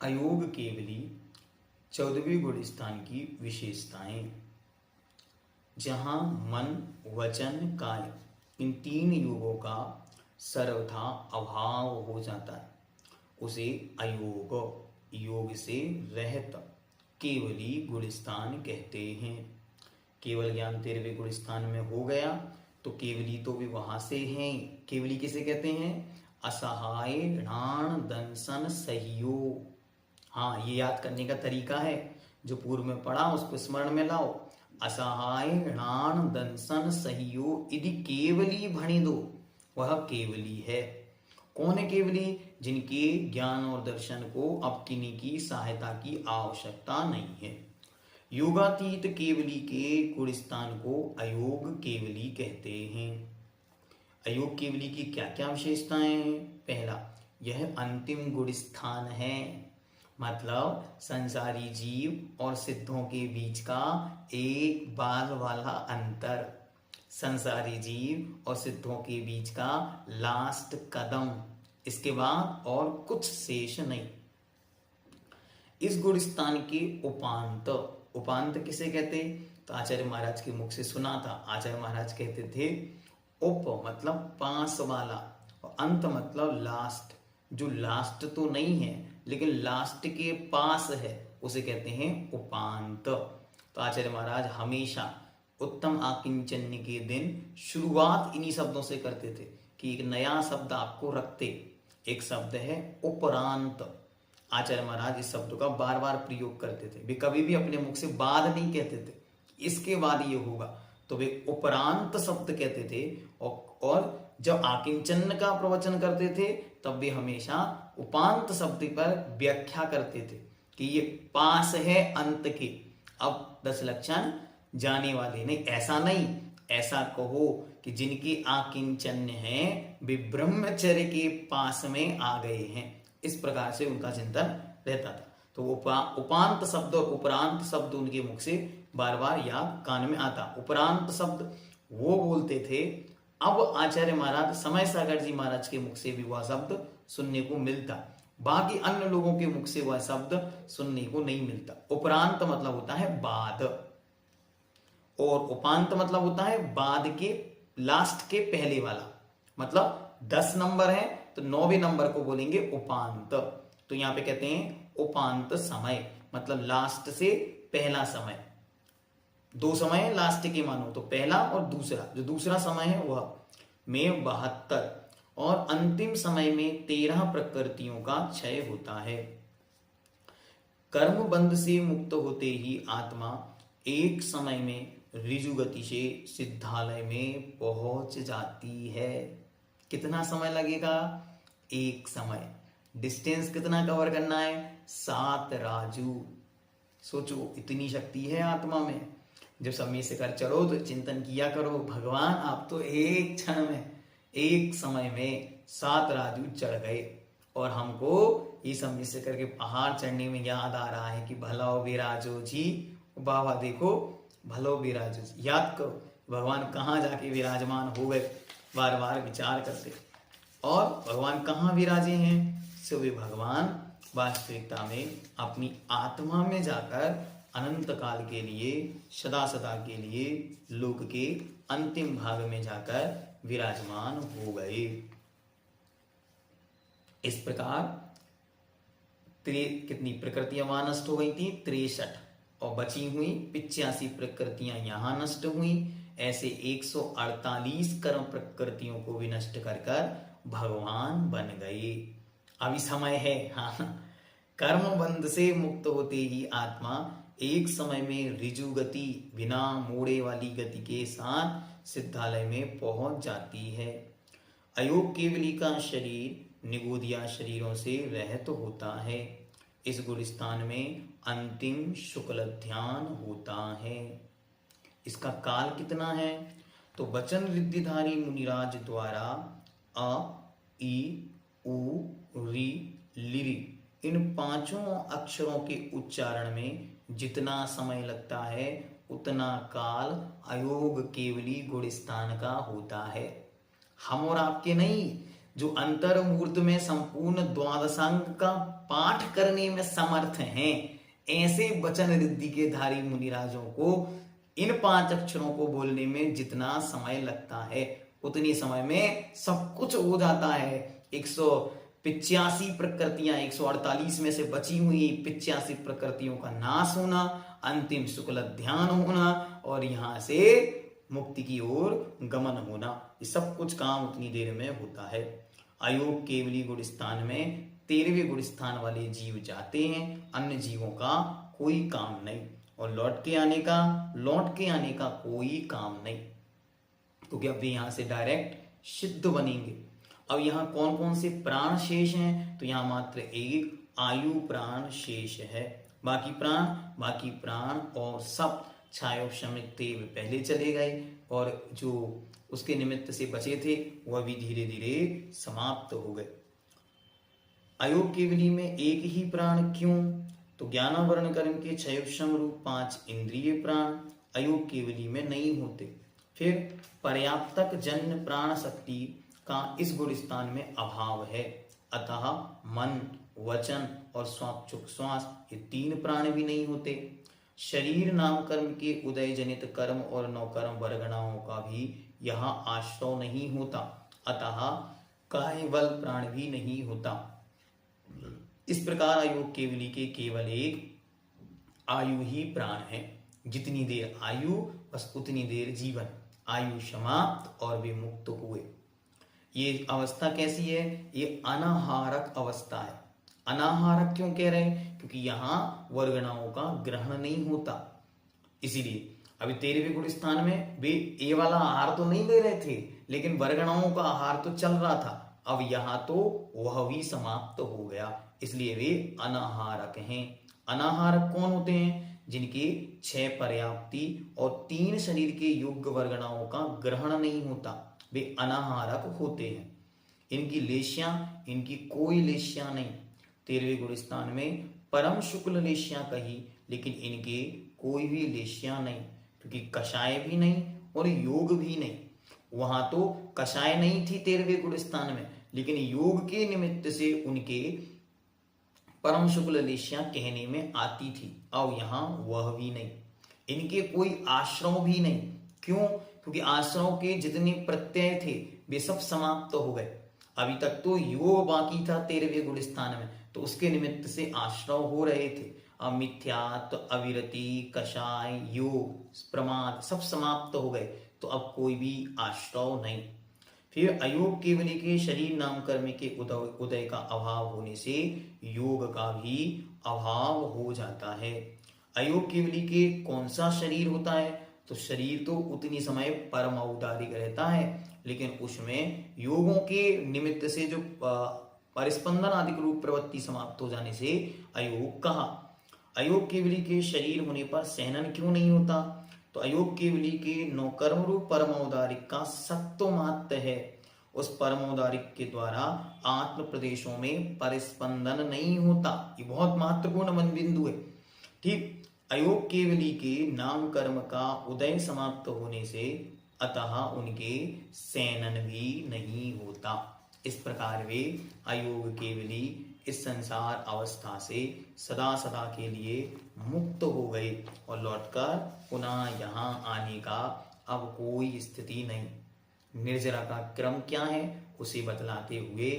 अयोग केवली 14वीं गुण स्थान की विशेषताएं। जहां मन वचन काय इन तीन योगों का सर्वथा अभाव हो जाता है उसे अयोग योग से रहित केवली गुण स्थान कहते हैं। केवल ज्ञान 13वें गुण स्थान में हो गया तो केवली तो भी वहां से हैं। केवली किसे कहते हैं? असहाय ऋण दंसन सहयोग। हाँ, ये याद करने का तरीका है, जो पूर्व में पढ़ा उसको स्मरण में लाओ। असहाय ऋण दंसन सहयोग यदि केवली भणी दो, वह केवली है। कौन है केवली? जिनके ज्ञान और दर्शन को अब किन्हीं की सहायता की आवश्यकता नहीं है। योगातीत केवली के गुण स्थान को अयोग केवली कहते हैं। अयोग केवली की क्या क्या विशेषताएं हैं? पहला, यह अंतिम गुण स्थान है, मतलब संसारी जीव और सिद्धों के बीच का एक बाल वाला अंतर, संसारी जीव और सिद्धों के बीच का लास्ट कदम, इसके बाद और कुछ शेष नहीं। इस गुण स्थान के उपांत, उपांत किसे कहते? तो आचार्य महाराज के मुख से सुना था। आचार्य महाराज कहते थे उप मतलब पास वाला और अंत मतलब लास्ट। जो लास्ट तो नहीं है लेकिन लास्ट के पास है उसे कहते हैं उपांत। तो आचार्य महाराज हमेशा उत्तम आकिंचन्य के दिन शुरुआत इन्हीं शब्दों से करते थे कि एक नया शब्द आपको रखते। एक शब्द है उपरांत। आचार्य महाराज इस शब्द का बार बार प्रयोग करते थे। वे कभी भी अपने मुख से बाद नहीं कहते थे इसके बाद ये होगा, तो वे उपरांत शब्द कहते थे। और जब आकिंचन का प्रवचन करते थे तब वे हमेशा उपांत शब्द पर व्याख्या करते थे कि ये पास है अंत के, अब 10 लक्षण जाने वाले। नहीं, ऐसा नहीं, ऐसा कहो कि जिनकी आकिंचन्य है वे ब्रह्मचर्य के पास में आ गए हैं। इस प्रकार से उनका चिंतन रहता था। तो उपांत शब्द और उपरांत शब्द उनके मुख से बार बार याद कान में आता। उपरांत शब्द वो बोलते थे, अब आचार्य महाराज समय सागर जी महाराज के मुख से भी वह शब्द सुनने को मिलता, बाकी अन्य लोगों के मुख से वह शब्द सुनने को नहीं मिलता। उपरांत मतलब होता है बाद और उपांत मतलब होता है बाद के लास्ट के पहले वाला। मतलब 10 नंबर है तो 9वें नंबर को बोलेंगे उपांत। तो यहां पे कहते हैं उपांत समय, मतलब लास्ट से पहला समय। 2 समय लास्ट के मानो, तो पहला और दूसरा। जो दूसरा समय है वह में 72 और अंतिम समय में 13 प्रकृतियों का क्षय होता है। कर्म बंध से मुक्त होते ही आत्मा एक समय में ऋजु गति से सिद्धालय में पहुंच जाती है। कितना समय लगेगा? एक समय। डिस्टेंस कितना कवर करना है? 7 राजू। सोचो, इतनी शक्ति है आत्मा में। जब समय से कर चलो तो चिंतन किया करो, भगवान आप तो एक क्षण में, एक समय में 7 राजू चढ़ गए। और हमको ये समय से करके पहाड़ चढ़ने में याद आ रहा है कि भलो विराजो जी, बाबा देखो भलो विराजो जी। याद करो भगवान कहाँ जाके विराजमान हो गए, बार बार विचार करते। और भगवान कहाँ विराजे हैं? सो वे भगवान वास्तविकता में अपनी आत्मा में जाकर अनंत काल के लिए, सदा सदा के लिए लोक के अंतिम भाग में जाकर विराजमान हो गए। इस प्रकार कितनी प्रकृतियां वहां नष्ट हो गई थी? 63, और बची हुई 85 प्रकृतियां यहां नष्ट हुई। ऐसे 148 कर्म प्रकृतियों को भी नष्ट कर कर भगवान बन गए। अभी समय है। हाँ, कर्म बंध से मुक्त होते ही आत्मा एक समय में ऋजु गति, बिना मोड़े वाली गति के साथ सिद्धालय में पहुंच जाती है। अयोग केवली का शरीर निगोदिया शरीरों से रहित होता है। इस गुलिस्तान में अंतिम शुक्ल ध्यान होता है। इसका काल कितना है? तो वचन रिद्धिधारी मुनिराज द्वारा अ ई उ री लिरी इन पांचों अक्षरों के उच्चारण में जितना समय लगता है उतना काल अयोग केवली गुणस्थान का होता है। हम और आपके नहीं, जो अंतर मूर्त में संपूर्ण द्वादशांग का पाठ करने में समर्थ हैं, ऐसे वचन रिद्धि के धारी मुनिराजों को इन 5 अक्षरों को बोलने में जितना समय लगता है उतनी समय में सब कुछ हो जाता है। 185 प्रकृतियां 148 में से बची हुई 85 प्रकृतियों का नाश होना, अंतिम शुक्ल ध्यान होना और यहां से मुक्ति की ओर गमन होना, ये सब कुछ काम उतनी देर में होता है। अयोग केवली गुणस्थान में 13वें गुणस्थान वाले जीव जाते हैं, अन्य जीवों का कोई काम नहीं, और लौट के आने का कोई काम नहीं, क्योंकि अब यहां से डायरेक्ट सिद्ध बनेंगे। अब यहाँ कौन कौन से प्राण शेष हैं? तो यहाँ मात्र एक आयु प्राण शेष है। बाकी प्राण और सब क्षायोक्षमिक देव पहले चले गए, और जो उसके निमित्त से बचे थे वह भी धीरे धीरे समाप्त हो गए। अयोग केवली में एक ही प्राण क्यों? तो ज्ञानावरण कर्म के क्षयोक्षम रूप 5 इंद्रिय प्राण अयोग केवली में नहीं होते। फिर पर्याप्तक जन्य प्राण शक्ति का इस गुणस्थान में अभाव है, अतः मन, वचन और स्वापचुक श्वास ये 3 प्राण भी नहीं होते। शरीर नाम कर्म के उदय जनित कर्म और नौकर्म वर्गणाओं का भी यहाँ आश्रय नहीं होता, अतः काय बल प्राण भी नहीं होता। इस प्रकार अयोग केवली के केवल एक आयु ही प्राण है। जितनी देर आयु बस उतनी देर जीवन। आयु समाप्त और वे मुक्त हुए। ये अवस्था कैसी है? ये अनाहारक अवस्था है। अनाहारक क्यों कह रहे हैं? क्योंकि यहाँ वर्गणाओं का ग्रहण नहीं होता, इसीलिए। अभी 13वें गुणस्थान में वे ए वाला आहार तो नहीं ले रहे थे, लेकिन वर्गणाओं का आहार तो चल रहा था। अब यहाँ तो वह भी समाप्त हो गया, इसलिए वे अनाहारक हैं। अनाहारक कौन होते हैं? जिनके 6 पर्याप्ति और 3 शरीर के योग्य वर्गणाओं का ग्रहण नहीं होता, वे अनाहारक होते हैं। इनकी लेशियां, इनकी कोई लेशियां नहीं। 13वें गुणस्थान में परम शुक्ल लेशियां कही, लेकिन इनके कोई भी लेशियां नहीं, क्योंकि कषाय भी नहीं और योग भी नहीं। वहां तो कषाय नहीं थी 13वें गुणस्थान में, लेकिन योग के निमित्त से उनके परम शुक्ल लेशियां कहने में आती थी। अब यहाँ वह भी नहीं। इनके कोई आश्रम भी नहीं। क्यों? क्योंकि आश्रम के जितने प्रत्यय थे वे सब समाप्त हो गए। अभी तक तो योग बाकी था 13वें गुणस्थान में, तो उसके निमित्त से आश्रय हो रहे थे। अमिथ्यात्व, अविरति, कषाय, योग, प्रमाद सब समाप्त हो गए, तो अब कोई भी आश्रय नहीं। फिर अयोग केवली के शरीर नाम कर्म के उदय का अभाव होने से योग का भी अभाव हो जाता है। अयोग केवली के कौन सा शरीर होता है? तो शरीर तो उतनी समय परम औदारिक रहता है, लेकिन उसमें योगों के निमित्त से जो परिस्पंदन आदि रूप प्रवृत्ति समाप्त हो जाने से अयोग कहा। अयोग केवली के शरीर होने पर सहनन क्यों नहीं होता? तो अयोग केवली के नौकर्म रूप परमोदारिक का सत्व मात्र है। उस परमोदारिक के द्वारा आत्म प्रदेशों में परिस्पंदन नहीं होता। ये बहुत महत्वपूर्ण मन बिंदु है। ठीक, अयोग केवली के नाम कर्म का उदय समाप्त होने से अतः उनके सैनन भी नहीं होता। इस प्रकार वे अयोग केवली इस संसार अवस्था से सदा सदा के लिए मुक्त हो गए और लौटकर पुनः यहाँ आने का अब कोई स्थिति नहीं। निर्जरा का क्रम क्या है उसे बतलाते हुए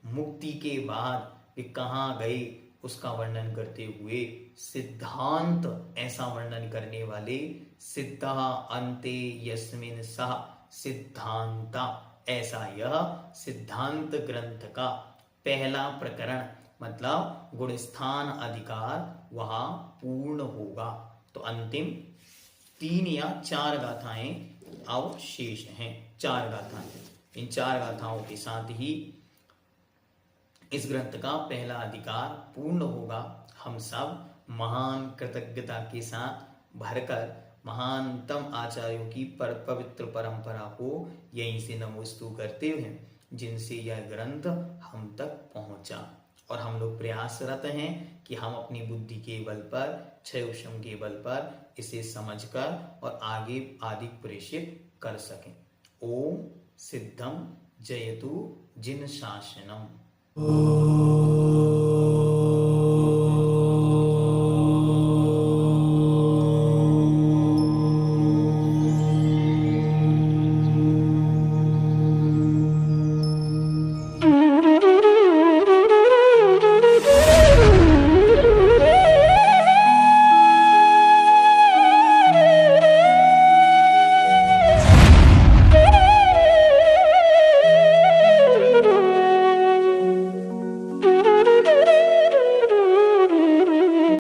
मुक्ति के बाद वे कहाँ गए उसका वर्णन करते हुए सिद्धांत ऐसा वर्णन करने वाले सिद्धा अंते यस्मिन सह सिद्धांता, ऐसा यह सिद्धांत ग्रंथ का पहला प्रकरण मतलब गुणस्थान अधिकार वहां पूर्ण होगा। तो अंतिम 3 या 4 गाथाएं अब शेष हैं। 4 गाथाएं। इन 4 गाथाओं के साथ ही इस ग्रंथ का पहला अधिकार पूर्ण होगा। हम सब महान कृतज्ञता के साथ भरकर महानतम आचार्यों की पवित्र परंपरा को यहीं से नमोस्तु करते हुए, जिनसे यह ग्रंथ हम तक पहुंचा, और हम लोग प्रयासरत हैं कि हम अपनी बुद्धि के बल पर, क्षयोक्षम के बल पर इसे समझकर और आगे आदि प्रेषित कर सकें। ओम सिद्धम जयतु जिन शासनम।